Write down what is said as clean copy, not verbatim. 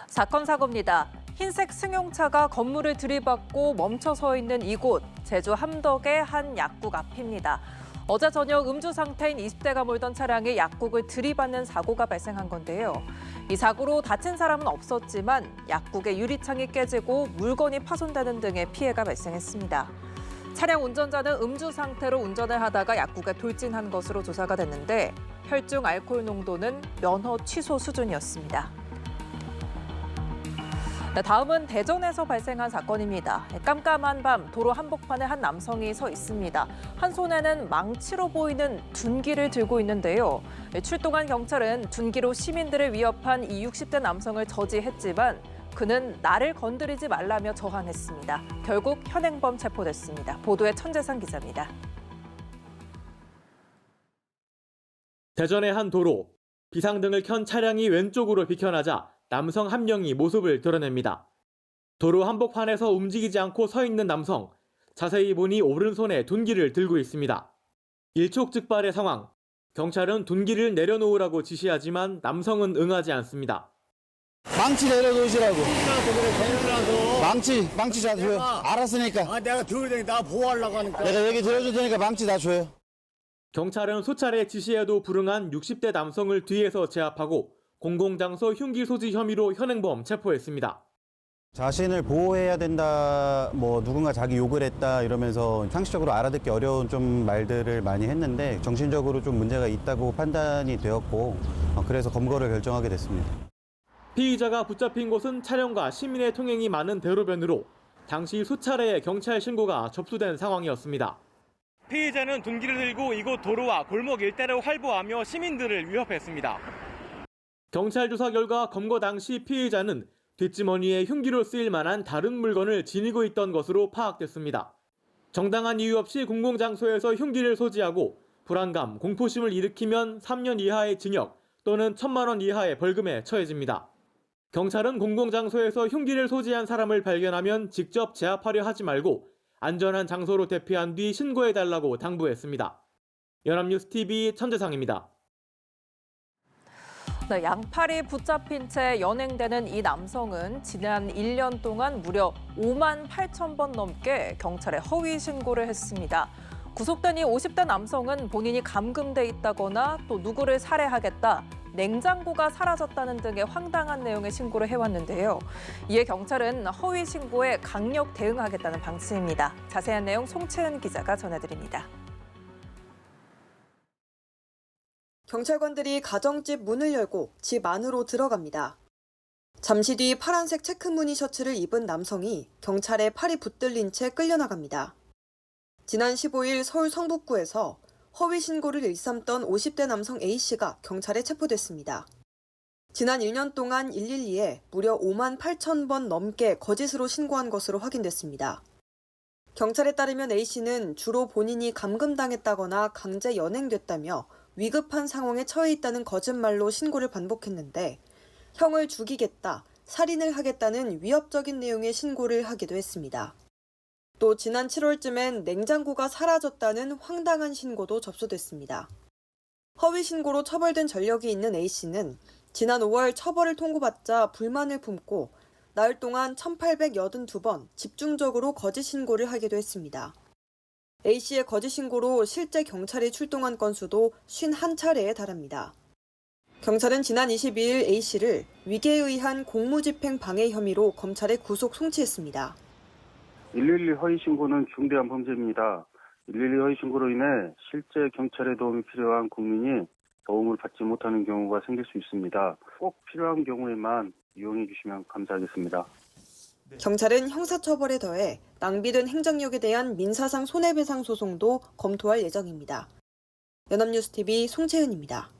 사건 사고입니다. 흰색 승용차가 건물을 들이받고 멈춰 서 있는 이곳, 제주 함덕의 한 약국 앞입니다. 어제 저녁 음주 상태인 20대가 몰던 차량이 약국을 들이받는 사고가 발생한 건데요. 이 사고로 다친 사람은 없었지만 약국의 유리창이 깨지고 물건이 파손되는 등의 피해가 발생했습니다. 차량 운전자는 음주 상태로 운전을 하다가 약국에 돌진한 것으로 조사가 됐는데 혈중 알코올 농도는 면허 취소 수준이었습니다. 다음은 대전에서 발생한 사건입니다. 깜깜한 밤 도로 한복판에 한 남성이 서 있습니다. 한 손에는 망치로 보이는 둔기를 들고 있는데요. 출동한 경찰은 둔기로 시민들을 위협한 이 60대 남성을 저지했지만 그는 나를 건드리지 말라며 저항했습니다. 결국 현행범 체포됐습니다. 보도에 천재상 기자입니다. 대전의 한 도로, 비상등을 켠 차량이 왼쪽으로 비켜나자 남성 한 명이 모습을 드러냅니다. 도로 한복판에서 움직이지 않고 서 있는 남성, 자세히 보니 오른손에 둔기를 들고 있습니다. 일촉즉발의 상황, 경찰은 둔기를 내려놓으라고 지시하지만 남성은 응하지 않습니다. 망치 내려놓으시라고. 망치 다 줘요. 알았으니까. 내가 들어야 되니까 나 보호하려고 하니까. 내가 여기 들어줄 테니까 망치 다 줘요. 경찰은 수차례 지시에도 불응한 60대 남성을 뒤에서 제압하고 공공장소 흉기 소지 혐의로 현행범 체포했습니다. 자신을 보호해야 된다, 누군가 자기 욕을 했다 이러면서 상식적으로 알아듣기 어려운 좀 말들을 많이 했는데 정신적으로 좀 문제가 있다고 판단이 되었고 그래서 검거를 결정하게 됐습니다. 피의자가 붙잡힌 곳은 차량과 시민의 통행이 많은 대로변으로 당시 수차례의 경찰 신고가 접수된 상황이었습니다. 피의자는 둔기를 들고 이곳 도로와 골목 일대를 활보하며 시민들을 위협했습니다. 경찰 조사 결과 검거 당시 피의자는 뒷주머니에 흉기로 쓰일 만한 다른 물건을 지니고 있던 것으로 파악됐습니다. 정당한 이유 없이 공공장소에서 흉기를 소지하고 불안감, 공포심을 일으키면 3년 이하의 징역 또는 1,000만 원 이하의 벌금에 처해집니다. 경찰은 공공장소에서 흉기를 소지한 사람을 발견하면 직접 제압하려 하지 말고 안전한 장소로 대피한 뒤 신고해달라고 당부했습니다. 연합뉴스TV 천재상입니다. 양팔이 붙잡힌 채 연행되는 이 남성은 지난 1년 동안 무려 5만 8천 번 넘게 경찰에 허위 신고를 했습니다. 구속된 이 50대 남성은 본인이 감금돼 있다거나 또 누구를 살해하겠다, 냉장고가 사라졌다는 등의 황당한 내용의 신고를 해왔는데요. 이에 경찰은 허위 신고에 강력 대응하겠다는 방침입니다. 자세한 내용 송채은 기자가 전해드립니다. 경찰관들이 가정집 문을 열고 집 안으로 들어갑니다. 잠시 뒤 파란색 체크무늬 셔츠를 입은 남성이 경찰에 팔이 붙들린 채 끌려나갑니다. 지난 15일 서울 성북구에서 허위 신고를 일삼던 50대 남성 A씨가 경찰에 체포됐습니다. 지난 1년 동안 112에 무려 5만 8천 번 넘게 거짓으로 신고한 것으로 확인됐습니다. 경찰에 따르면 A씨는 주로 본인이 감금당했다거나 강제 연행됐다며 위급한 상황에 처해 있다는 거짓말로 신고를 반복했는데 형을 죽이겠다, 살인을 하겠다는 위협적인 내용의 신고를 하기도 했습니다. 또 지난 7월쯤엔 냉장고가 사라졌다는 황당한 신고도 접수됐습니다. 허위 신고로 처벌된 전력이 있는 A씨는 지난 5월 처벌을 통고받자 불만을 품고 나흘 동안 1,882번 집중적으로 거짓 신고를 하기도 했습니다. A씨의 거짓 신고로 실제 경찰이 출동한 건수도 51차례에 달합니다. 경찰은 지난 22일 A씨를 위계에 의한 공무집행 방해 혐의로 검찰에 구속 송치했습니다. 112 허위 신고는 중대한 범죄입니다. 112 허위 신고로 인해 실제 경찰의 도움이 필요한 국민이 도움을 받지 못하는 경우가 생길 수 있습니다. 꼭 필요한 경우에만 이용해 주시면 감사하겠습니다. 경찰은 형사처벌에 더해 낭비된 행정력에 대한 민사상 손해배상 소송도 검토할 예정입니다. 연합뉴스TV 송채은입니다.